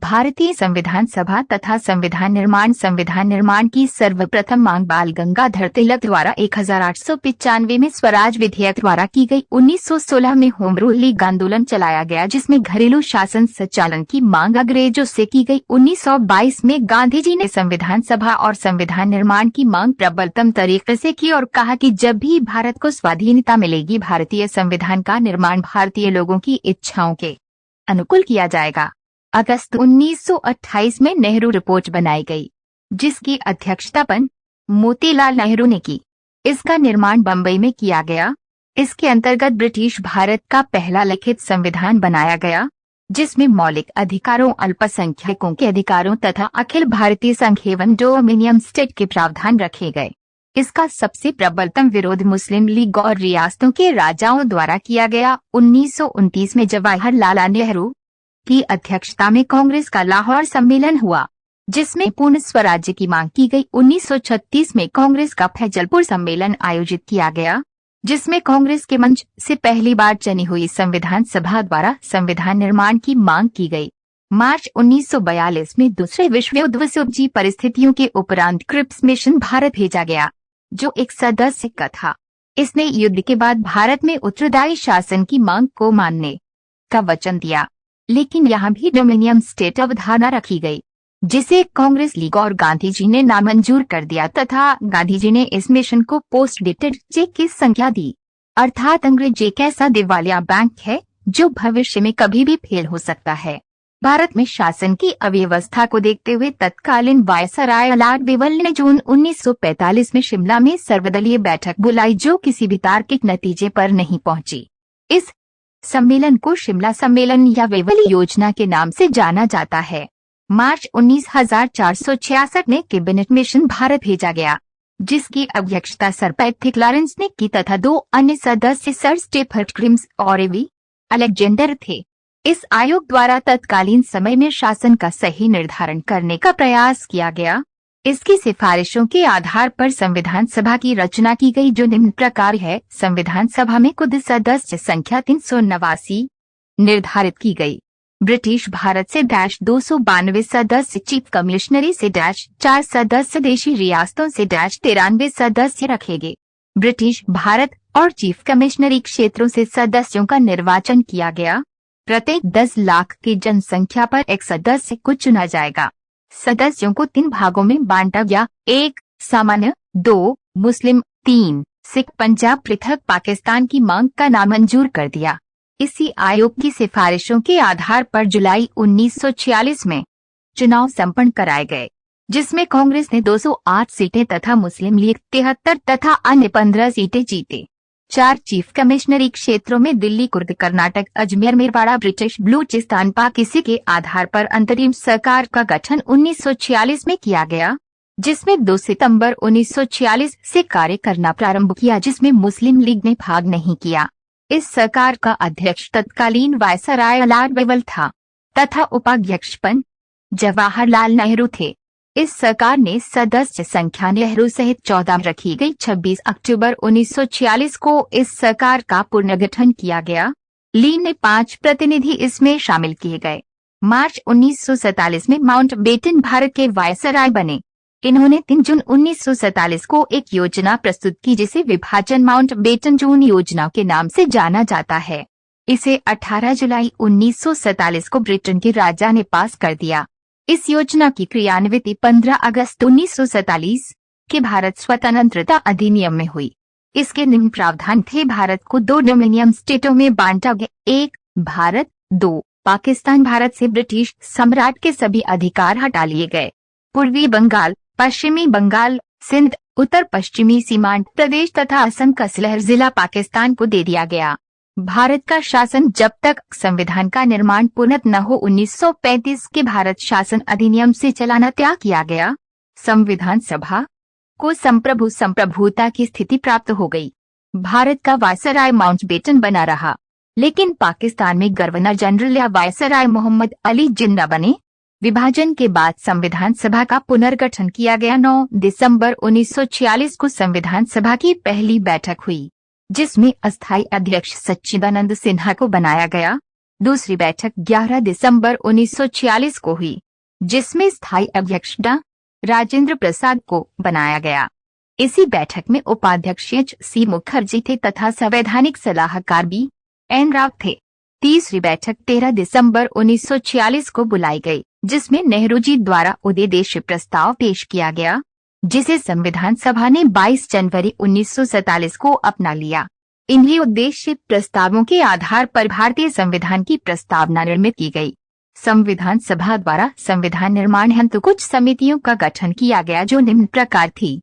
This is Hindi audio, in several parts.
भारतीय संविधान सभा तथा संविधान निर्माण की सर्वप्रथम मांग बाल गंगाधर तिलक द्वारा 1895 में स्वराज विधेयक द्वारा की गई। 1916 में होम रूल लीग आंदोलन चलाया गया जिसमें घरेलू शासन संचालन की मांग अंग्रेजों से की गई। 1922 में गांधी जी ने संविधान सभा और संविधान निर्माण की मांग प्रबलतम तरीके से की और कहा कि जब भी भारत को स्वाधीनता मिलेगी, भारतीय संविधान का निर्माण भारतीय लोगों की इच्छाओं के अनुकूल किया जाएगा। अगस्त 1928 में नेहरू रिपोर्ट बनाई गई, जिसकी अध्यक्षता मोतीलाल नेहरू ने की। इसका निर्माण बम्बई में किया गया। इसके अंतर्गत ब्रिटिश भारत का पहला लिखित संविधान बनाया गया, जिसमें मौलिक अधिकारों, अल्पसंख्यकों के अधिकारों तथा अखिल भारतीय संघ एवं डोमिनियन स्टेट के प्रावधान रखे गए। इसका सबसे प्रबलतम विरोध मुस्लिम लीग और रियासतों के राजाओं द्वारा किया गया। 1929 में जवाहरलाल नेहरू की अध्यक्षता में कांग्रेस का लाहौर सम्मेलन हुआ, जिसमें पूर्ण स्वराज्य की मांग की गई। 1936 में कांग्रेस का फैजलपुर सम्मेलन आयोजित किया गया, जिसमें कांग्रेस के मंच से पहली बार चुनी हुई संविधान सभा द्वारा संविधान निर्माण की मांग की गई। मार्च 1942 में दूसरे विश्व युद्ध से परिस्थितियों के उपरांत क्रिप्स मिशन भारत भेजा गया, जो एक सदस्य का था। इसने युद्ध के बाद भारत में उत्तरदायी शासन की मांग को मानने का वचन दिया, लेकिन यहाँ भी डोमिनियन स्टेट अवधारणा रखी गई, जिसे कांग्रेस लीग और गांधी जी ने नामंजूर कर दिया तथा गांधी जी ने इस मिशन को पोस्ट डेटेड चेक की संख्या दी, अर्थात अंग्रेज एक ऐसा दिवालिया बैंक है जो भविष्य में कभी भी फेल हो सकता है। भारत में शासन की अव्यवस्था को देखते हुए तत्कालीन वायसराय लॉर्ड बेवल ने जून 1945 में शिमला में सर्वदलीय बैठक बुलाई, जो किसी भी तार्किक नतीजे पर नहीं पहुंची। इस सम्मेलन को शिमला सम्मेलन या वेवल योजना के नाम से जाना जाता है। मार्च 1946 में कैबिनेट मिशन भारत भेजा गया, जिसकी अध्यक्षता सर पैट्रिक लॉरेंस ने की तथा 2 अन्य सदस्य सर स्टेफर्ड क्रिम्स और एवी अलेक्जेंडर थे। इस आयोग द्वारा तत्कालीन समय में शासन का सही निर्धारण करने का प्रयास किया गया। इसकी सिफारिशों के आधार पर संविधान सभा की रचना की गई, जो निम्न प्रकार है। संविधान सभा में कुल सदस्य संख्या 389 निर्धारित की गई। ब्रिटिश भारत से 292 सदस्य, चीफ कमिश्नरी से 4 सदस्य, देशी रियासतों से 93 सदस्य रखे गए। ब्रिटिश भारत और चीफ कमिश्नरी क्षेत्रों से सदस्यों का निर्वाचन किया गया। प्रत्येक 10 लाख की जनसंख्या पर एक सदस्य को चुना जाएगा। सदस्यों को 3 भागों में बांटा गया: 1 सामान्य, 2 मुस्लिम, 3 सिख। पंजाब पृथक पाकिस्तान की मांग का नामंजूर कर दिया। इसी आयोग की सिफारिशों के आधार पर जुलाई 1946 में चुनाव संपन्न कराए गए, जिसमें कांग्रेस ने 208 सीटें तथा मुस्लिम लीग 73 तथा अन्य 15 सीटें जीते। 4 चीफ कमिश्नरी क्षेत्रों में दिल्ली, कुर्ग, कर्नाटक, अजमेर, मेवाड़ा, ब्रिटिश बलूचिस्तान, पाक। इसी के आधार पर अंतरिम सरकार का गठन 1946 में किया गया, जिसमें 2 सितंबर 1946 से कार्य करना प्रारंभ किया, जिसमें मुस्लिम लीग ने भाग नहीं किया। इस सरकार का अध्यक्ष तत्कालीन वायसराय लॉर्ड बेवल था तथा उपाध्यक्ष जवाहरलाल नेहरू थे। इस सरकार ने सदस्य संख्या नेहरू सहित 14 रखी गई। 26 अक्टूबर 1946 को इस सरकार का पुनर्गठन किया गया। ली ने 5 प्रतिनिधि इसमें शामिल किए गए। मार्च 1947 में माउंटबेटन भारत के वायसराय बने। इन्होंने 3 जून 1947 को एक योजना प्रस्तुत की, जिसे विभाजन माउंटबेटन जून योजना के नाम से जाना जाता है। इसे 18 जुलाई 1947 को ब्रिटेन के राजा ने पास कर दिया। इस योजना की क्रियान्विति 15 अगस्त 1947 के भारत स्वतंत्रता अधिनियम में हुई। इसके निम्न प्रावधान थे: भारत को 2 डोमिनियन स्टेटों में बांटा गया: 1 भारत, 2 पाकिस्तान। भारत से ब्रिटिश सम्राट के सभी अधिकार हटा लिए गए। पूर्वी बंगाल, पश्चिमी बंगाल, सिंध, उत्तर पश्चिमी सीमांत प्रदेश तथा असम का सिलहर जिला पाकिस्तान को दे दिया गया। भारत का शासन जब तक संविधान का निर्माण पूर्णत न हो 1935 के भारत शासन अधिनियम से चलाना त्याग किया गया। संविधान सभा को संप्रभुता की स्थिति प्राप्त हो गई। भारत का वायसराय माउंटबेटन बना रहा, लेकिन पाकिस्तान में गवर्नर जनरल या वायसराय मोहम्मद अली जिन्ना बने। विभाजन के बाद संविधान सभा का पुनर्गठन किया गया। 9 दिसंबर 1946 को संविधान सभा की पहली बैठक हुई, जिसमें अस्थायी अध्यक्ष सच्चिदानंद सिन्हा को बनाया गया। दूसरी बैठक 11 दिसंबर 1946 को हुई, जिसमें स्थायी अध्यक्ष डॉ. राजेंद्र प्रसाद को बनाया गया। इसी बैठक में उपाध्यक्ष एच.सी. मुखर्जी थे तथा संवैधानिक सलाहकार बी.एन. राव थे। तीसरी बैठक 13 दिसंबर 1946 को बुलाई गई, जिसमें नेहरू जी द्वारा उद्देश्य प्रस्ताव पेश किया गया, जिसे संविधान सभा ने 22 जनवरी 1947 को अपना लिया। इन्हीं उद्देश्य प्रस्तावों के आधार पर भारतीय संविधान की प्रस्तावना निर्मित की गई। संविधान सभा द्वारा संविधान निर्माण हेतु कुछ समितियों का गठन किया गया, जो निम्न प्रकार थी।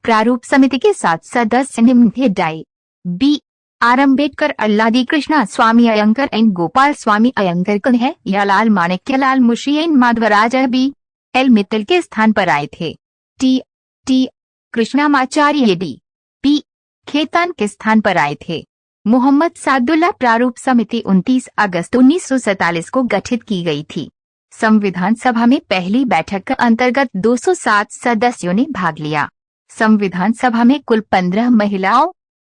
प्रारूप समिति के 7 सदस्य निम्न थे: डाई B. R. Ambedkar, Alladi Krishna Swami Ayyangar, N. Gopal Swami Ayyangar, Kanhaiyalal Manikyalal, Munshi N. Madhavraj B. L. Mittal के स्थान पर आए थे। T. Krishnamachari D. P. Khaitan के स्थान पर आए थे। मोहम्मद सादुल्ला। प्रारूप समिति 29 अगस्त 1947 को गठित की गई थी। संविधान सभा में पहली बैठक के अंतर्गत 207 सदस्यों ने भाग लिया। संविधान सभा में कुल 15 महिलाओं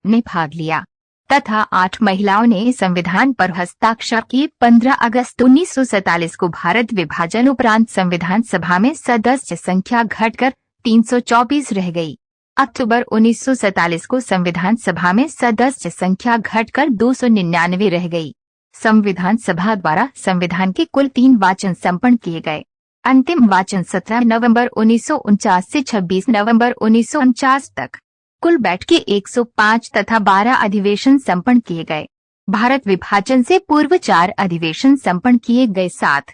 ने भाग लिया तथा 8 महिलाओं ने संविधान पर हस्ताक्षर किए। 15 अगस्त 1947 को भारत विभाजन उपरांत संविधान सभा में सदस्य संख्या घटकर 324 रह गई। अक्टूबर 1947 को संविधान सभा में सदस्य संख्या घटकर 299 रह गई। संविधान सभा द्वारा संविधान के कुल 3 वाचन संपन्न किए गए। अंतिम वाचन 17 नवंबर 1949 से 26 नवंबर 1949 तक। कुल बैठकें 105 तथा 12 अधिवेशन संपन्न किए गए। भारत विभाजन से पूर्व 4 अधिवेशन संपन्न किए गए। 7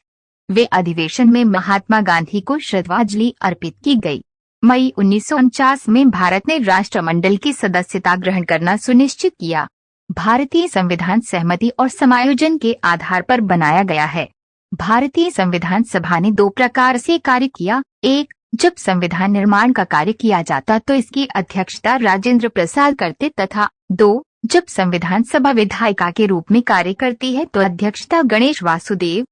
वे अधिवेशन में महात्मा गांधी को श्रद्धांजलि अर्पित की गई। मई 1949 में भारत ने राष्ट्रमंडल की सदस्यता ग्रहण करना सुनिश्चित किया। भारतीय संविधान सहमति और समायोजन के आधार पर बनाया गया है। भारतीय संविधान सभा ने 2 प्रकार से कार्य किया। 1, जब संविधान निर्माण का कार्य किया जाता तो इसकी अध्यक्षता राजेंद्र प्रसाद करते तथा 2, जब संविधान सभा विधायिका के रूप में कार्य करती है तो अध्यक्षता गणेश वासुदेव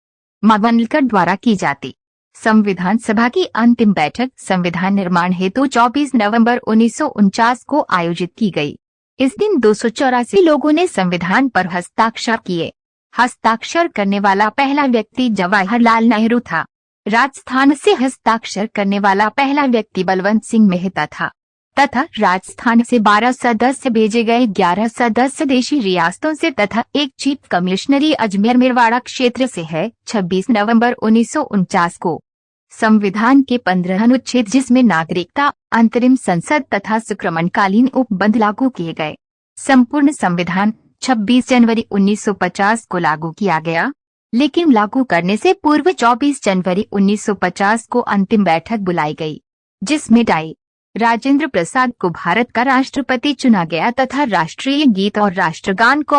मावलकर द्वारा की जाती। संविधान सभा की अंतिम बैठक संविधान निर्माण हेतु 24 नवंबर 1949 को आयोजित की गई। इस दिन 284 लोगों ने संविधान पर हस्ताक्षर किए। हस्ताक्षर करने वाला पहला व्यक्ति जवाहरलाल नेहरू था। राजस्थान से हस्ताक्षर करने वाला पहला व्यक्ति बलवंत सिंह मेहता था तथा राजस्थान से 12 सदस्य भेजे गए। 11 सदस्य देशी रियासतों से तथा एक चीफ कमिश्नरी अजमेर मेरवाड़ा क्षेत्र से है। 26 नवंबर 1949 को संविधान के 15 अनुच्छेद, जिसमें नागरिकता, अंतरिम संसद तथा संक्रमणकालीन उपबंध लागू किए गए। संपूर्ण संविधान 26 जनवरी 1950 को लागू किया गया, लेकिन लागू करने से पूर्व 24 जनवरी 1950 को अंतिम बैठक बुलाई गई, जिसमें डाई राजेंद्र प्रसाद को भारत का राष्ट्रपति चुना गया तथा राष्ट्रीय गीत और राष्ट्रगान को